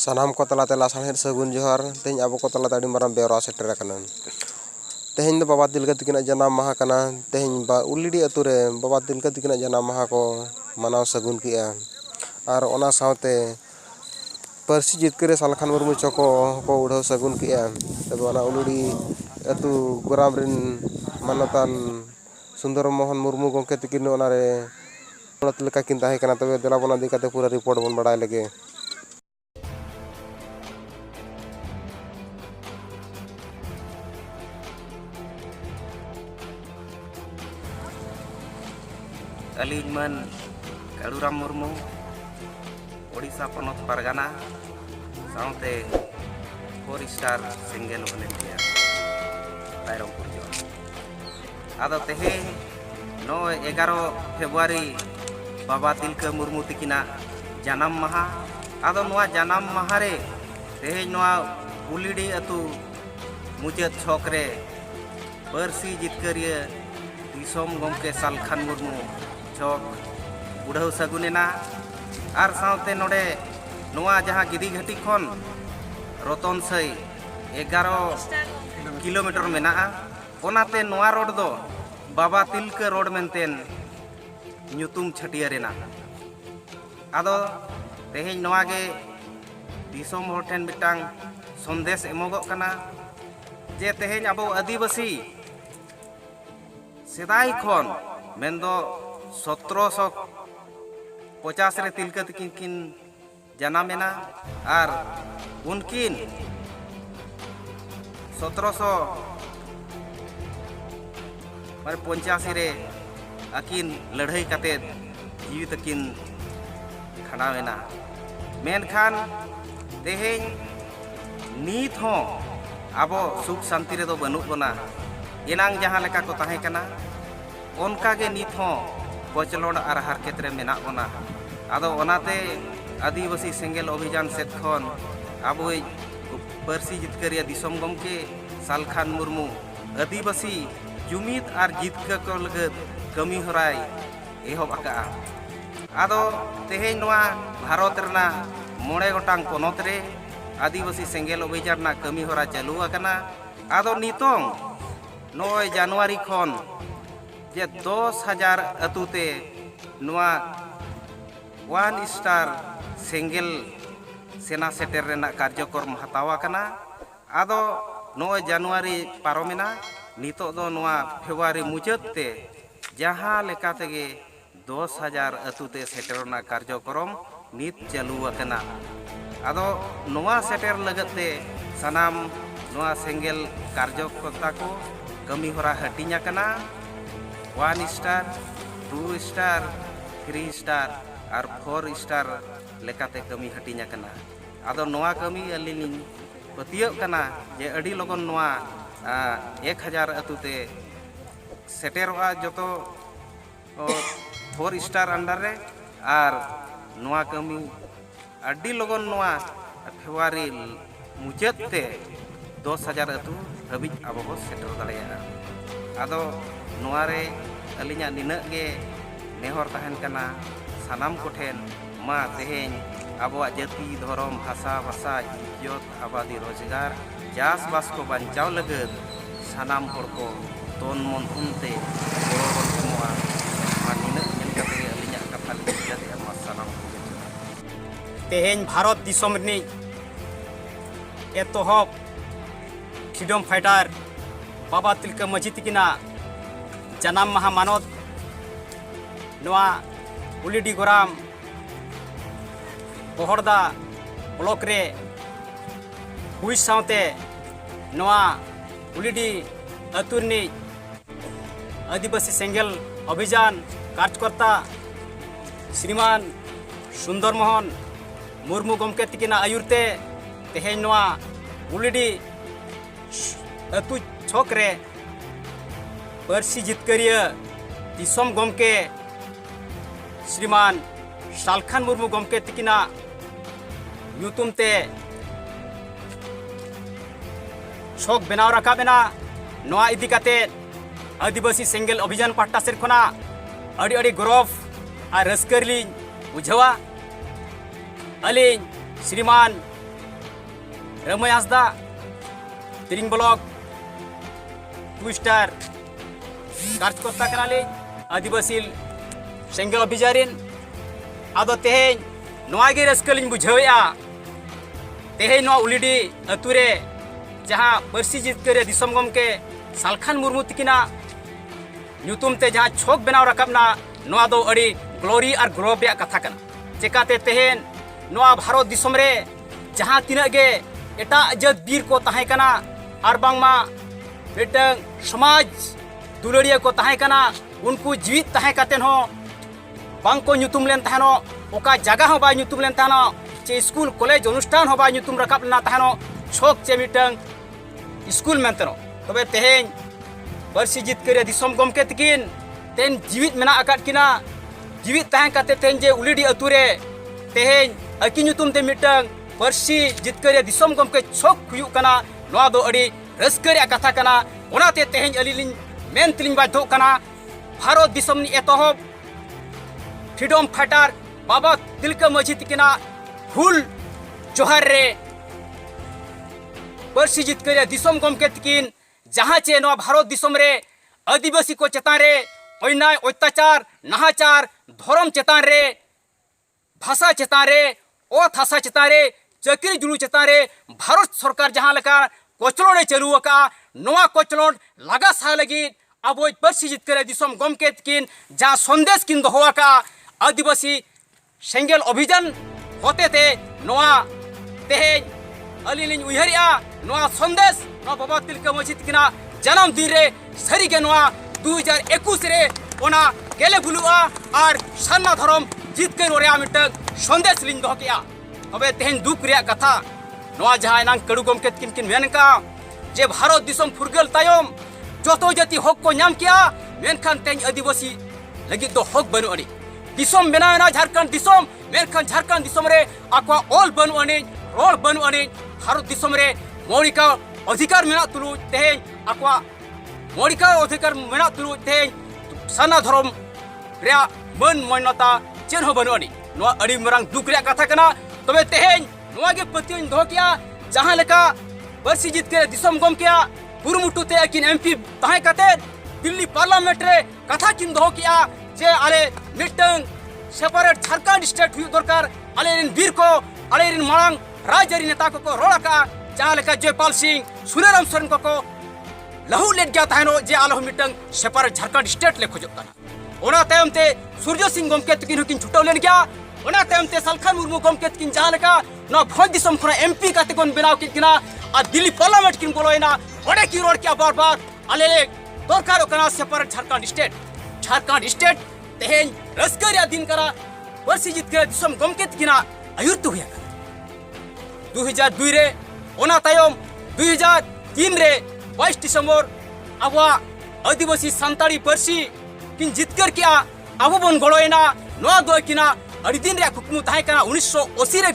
सानाम को तलाते लासाणहेद सगुन जोहार तेहन आबो को तलाते आडी मारां बेवरा सेटर आकाना। तेहन दो बाबा तिलका तकिना जनाम माहा काना। तेहन उलिडी अतु रे बाबा तिलका तकिना जनाम माहा को मनाव सगुन किया और ओना सावते पार्सी जितकरे सालखान मुर्मू चको को उड़ाव सगुन किया। तब ओना उलिडी अतु गोराम रिन मानतान सुंदर मोहन मुर्मू गोंके तकिन ओना रे तिलका किन ताहे काना। तबे देला बोना दिकाते पूरा रिपोर्ट बन बड़ाय लगे। अलीज मन कालूराम मुर्मू ओडिशा पनत पारगाना साउते 4 स्टार सिंगल वॉलंटियर रायरंगपुर जो आदो तेहे 11 फेब्रुआरी बाबा तिलका मुर्मू तकिना जनाम माहा। आदो नोआ जनाम माहा रे तेहे नोआ उलिडी अतु मुचाद छक रे पार्सी जितकरिया दिसोम गोमके सालखान मुर्मू चौक उड़ाव सगुनेना और सावते नोडे नोआ जहाँ गिदी घाटी खन रतन सई 11 किलोमीटर मेना ओनाते नोआ रोड दो बाबा तिलका रोड मेनतेन ᱧᱩᱛᱩᱢ ᱪᱷᱟᱹᱴᱤᱭᱟᱹᱨᱮᱱᱟ। आदो तेहेñ नोआ गे दिसोम हर ठेन मिटांग संदेश एमोगोग कना जे तेहेñ आबो आदिवासी सेदाई खन मेनदो 1750 रे तिलका तकिन किन जनामेना और उनकिन 1785 रे अकिन लड़ाई कते जीवी तकिन खनावेना। मेनखान तेहेñ नीत हो आबो सुख शांति रे दो बनुक बना एनांग जहां लेका को ताहे कना ओनका गे नीत हो कोचलोड और हारकेत रे मेना बना। आदो ओनाते आदिवासी सेंगेल अभियान सेट खन आबो पार्सी जितकरिया दिसोम गमके सालखान मुर्मू आदिवासी जुमिद और जितका को लगत कमी हराय एहब आका। आदो तेहेñ नोआ भारत रना 9 गोटांग पोनत रे आदिवासी सेंगेल अभियान ना कमी हरा चालू आकना। आदो नितोंग 9 जनवरी खन जे 10,000 अतुते नोआ 1 स्टार सेंगेल सेना सेटर रेना कार्यक्रम हतावा कना। आदो 9 जनवरी पारोमेना नितो दो नोआ फेब्रुआरी मुचाद ते जहां लेका तेगे 10,000 अतुते सेटरना कार्यक्रम नित चालू आकना। आदो नोआ सेटर लगते सनाम नोआ सेंगेल कार्यकर्ता को कमी हरा हटिंग आकना। 1 स्टार 2 स्टार 3 स्टार और 4 स्टार लेकाते कमी हटिंग आकना। आदो नोआ कमी अलिनी पतियों कना जे अडी लगन नोआ 1000 अतुते सेटेरवा जतो 4 स्टार अंडर रे और नोआ कमी अडी लगन नोआ फेब्रुआरी मुचाद ते 10,000 अतु हबिज आबो को सेटर दाड़ेया। आदो नोआ रे अलिना निना गे नेहर ताहेन कना सानाम कोठेन मा तेहेñ आबोआ जाति धर्म भाषा भाषा इज्जत आबादी रोजगार चास बास को बांचाव लगत सानाम हर को तन मन धनते गड़ो एमोआ निना नेल कते अलिना कथा लिजाते मा सानाम तेहेñ भारत दिसोम रि एतोहब फ्रीडम फाइटर बाबा तिलका माझी तकिना जनाम माहा मानत नोआ उलिडी गोराम बहरदा ब्लॉक रे हुई सावते नोआ उलिडी अतुरनी आदिवासी सेंगेल अभियान कार्यकर्ता श्रीमान सुंदर मोहन मुर्मू गमके तकिना आयुरते तेहेñ नोआ उलिडी अतु छक रे पार्सी जितकरिया दिसोम गमके श्रीमान सालखान मुर्मू गमके तकिना ᱧᱩᱛᱩᱢ ते छक बनाव राकाबेना। नोआ इदी काते आदिवासी सेंगेल अभियान पाहटा सेर खना अड़ी अड़ी गौरव और रस्करली बुझावा। अलिन श्रीमान रमय हांसदा तिरिंग ब्लॉक 2 स्टार कार्यकर्ता कनाली आदिवासी सेंगल अभियान आदो तेहें नोआ गे रस्कलिंग बुझावेआ तेहें नोआ उलिडी अतुरे जहां पर्सी जितकरे दिसम गमके सालखान मुर्मू तिकिना ᱧᱩᱛᱩᱢ ᱛᱮ ᱡᱟᱦᱟᱸ ᱪᱷᱚᱠ ᱵᱮᱱᱟᱣ ᱨᱟᱠᱟᱵᱱᱟ ᱱᱚᱣᱟ ᱫᱚ ᱟᱹᱰᱤ ᱜᱞᱳᱨᱤ ᱟᱨ ᱜᱨᱚᱵ ᱨᱮᱭᱟᱜ ᱠᱟᱛᱷᱟ ᱠᱟᱱᱟ ᱪᱮᱠᱟᱛᱮ ᱛᱮᱦᱮᱧ ᱱᱚᱣᱟ ᱵᱷᱟᱨᱚᱛ ᱫᱤᱥᱚᱢ ᱨᱮ ᱡᱟᱦᱟᱸ ᱛᱤᱱᱟᱹᱜ ᱜᱮ ᱮᱴᱟᱜ ᱡᱟᱹᱛ ᱵᱤᱨ ᱠᱚ ᱛᱟᱦᱮᱸ ᱠᱟᱱᱟ ᱟᱨ ᱵᱟᱝᱢᱟ ᱢᱤᱫᱴᱟᱝ ᱥᱚᱢᱟᱡᱽ ᱫᱩᱞᱟᱹᱲᱤᱭᱟᱹ ᱠᱚ ᱛᱟᱦᱮᱸ ᱠᱟᱱᱟ ᱩᱱᱠᱩ ᱡᱤᱣᱤᱫ ᱛᱟᱦᱮᱸ ᱠᱟᱛᱮᱱ ᱦᱚᱸ ᱵᱟᱝᱠᱚ ᱧᱩᱛᱩᱢ ᱞᱮᱱ ᱛᱟᱦᱮᱱᱚᱜ ᱚᱠᱟ ᱡᱟᱭᱜᱟ ᱦᱚᱸ ᱵᱟᱭ ᱧᱩᱛᱩᱢ ᱞᱮᱱ ᱛᱟᱦᱮᱱᱚᱜ ᱪᱮ ᱥᱠᱩᱞ ᱠᱚᱞᱮᱡᱽ ᱚᱱᱩᱥᱴᱷᱟᱱ ᱦᱚᱸ ᱵᱟᱭ ᱧᱩᱛᱩᱢ ᱨᱟᱠᱟᱵ ᱞᱮᱱᱟ ᱛᱟᱦᱮᱱᱚᱜ ᱪᱷᱚᱠ ᱪᱮ ᱢᱤᱫᱴᱟᱝ स्कूल मेंतनो तबे तेहें पर्सी जितकरे दिसम गमके तकिन तेन जीवित मेना अकाट किना जीवित तहन काते तेन जे उलिडी अतुरे तेहें अकी ᱧᱩᱛᱩᱢ ते मिटंग पर्सी जितकरे दिसम गमके छक हुयु कना नोआ दो अडी रस्करे कथा कना ओनाते तेहें अलिलिन मेन तिलिन बाध्य कना भारत दिसम नि एतहब फ्रीडम फाइटर बाबा तिलका माझी तकिना फुल जोहार रे पर्सी जितकरे दिसम गमके तकिन जहाँ चे नोआ भारत दिसम रे आदिवासी को चेतान रे अन्याय अत्याचार नाहाचार धर्म चेतान रे भाषा चेतान रे ओत हासा चेतान रे चक्री जुलू चेतान रे भारत सरकार जहाँ लेका कोचलोने चालू का नोआ कोचलोन लगा सा लगी अब पर्सी जितकरे दिसम गमके तकिन जहाँ संदेश किन दोहवा का आदिवासी सेंगेल अभियान होते थे नोआ तेहें अलिलिन उयहरिया नोआ संदेश नोआ बाबा तिलका माझी तकिना जन्म दिन रे सरीगे नोआ 2021 रे ओना गेले बुलुआ और सान्ना धर्म जितकर ओरे मिटक संदेश लिन दो किया तबे तेहें दुख रे कथा नोआ जहां नांग कड़ू गमके तकिन किन मेनका जे भारत दिसम फुरगल तायम जोतो जाति हक को नाम किया मेनखान तेहें आदिवासी लगी दो हक बनु अनी दिसम बेनाना झारखंड दिसम मेनखान झारखंड दिसम रे आकवा ऑल बनु अनी रोड बनु अनी भारत दिसम रे मौलिक अधिकार मेना तुलु तेहें आकवा मौलिक अधिकार मेना तुलु तेहें साना धर्म रे मन मान्यता चेन हो बनु अनी नोआ अडी मरांग दुख रे कथा कना तबे तेहें नोआ गे पतियन दो किया जहां लेका पर्सी जितकरे दिसम गम किया पुरमुटु ते किन एमपी ताहे कते दिल्ली पार्लियामेंट रे कथा किन दो किया जे आले मिटंग सेपरेट झारखंड स्टेट हुई दरकार आले रिन वीर को आले रिन मांग राजरी नेता को रोड़ा का जहां लेका जयपाल सिंह सुनेराम सोरेन को लहू लेट गया ताहेनो जे आलो मिटंग सेपरेट झारखंड स्टेट ले खोजता ओना तायम ते सूर्य सिंह गमके तकिन हुकिन छुटाव लेन गया ओना तायम ते सालखान मुर्मू गमके तकिन जहां लेका न भोज दिसम खना एमपी काते कोन बनाव किना आ दिल्ली पार्लियामेंट किन बोलोइना ओडे की रोड क्या बार बार आले दरकार कना सेपरेट झारखंड स्टेट तेहें रस्करिया दिन करा पर्सी जितकरे दिसम गमके तकिना आयुर्त हुया 2002 रे ओना तायम 2003 रे 22 दिसंबर आबा आदिवासी सांताड़ी पर्सी किन जितकर किया आबो बन गलोइना नोआ दो किना अड़ी दिन रे कुकमु ताहे कना 1980 रे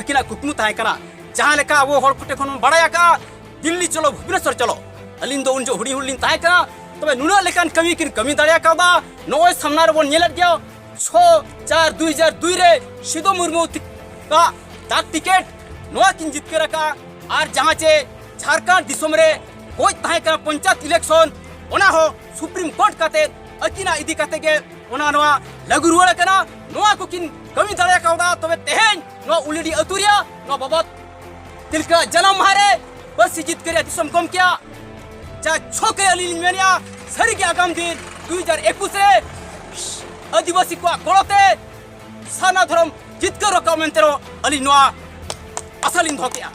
किना कुकमु ताहे कना जहां लेका आबो हर फटे खन बड़ाया का दिल्ली चलो भुवनेश्वर चलो अलिन दो उनजो हुडी हुडलिन ताहे कना तबे नुना लेकान कमी किन कमी दाड़िया कादा नोय सामना रे बन नेलत गया 6/4/2002 रे सिदो मुर्मू का डाक टिकट नोआ किन जितकर का और जहां चे झारखंड दिसम रे कोई ताहे कना पंचायत इलेक्शन ओना हो सुप्रीम कोर्ट काते अकिना इदी काते के ओना नोआ लागू रुवा कना नोआ को किन कमी दाड़िया कादा तबे तेहें नोआ उलिडी अतुरिया नोआ बाबा तिलका जन्म हारे पर्सी जितकरे दिसम गम किया जा छोकरे अलिन मेनिया सरी के आगाम दिन 2021 रे आदिवासी को गलते साना धर्म जितकर का मेंतेरो अली नोआ असलिन धोकिया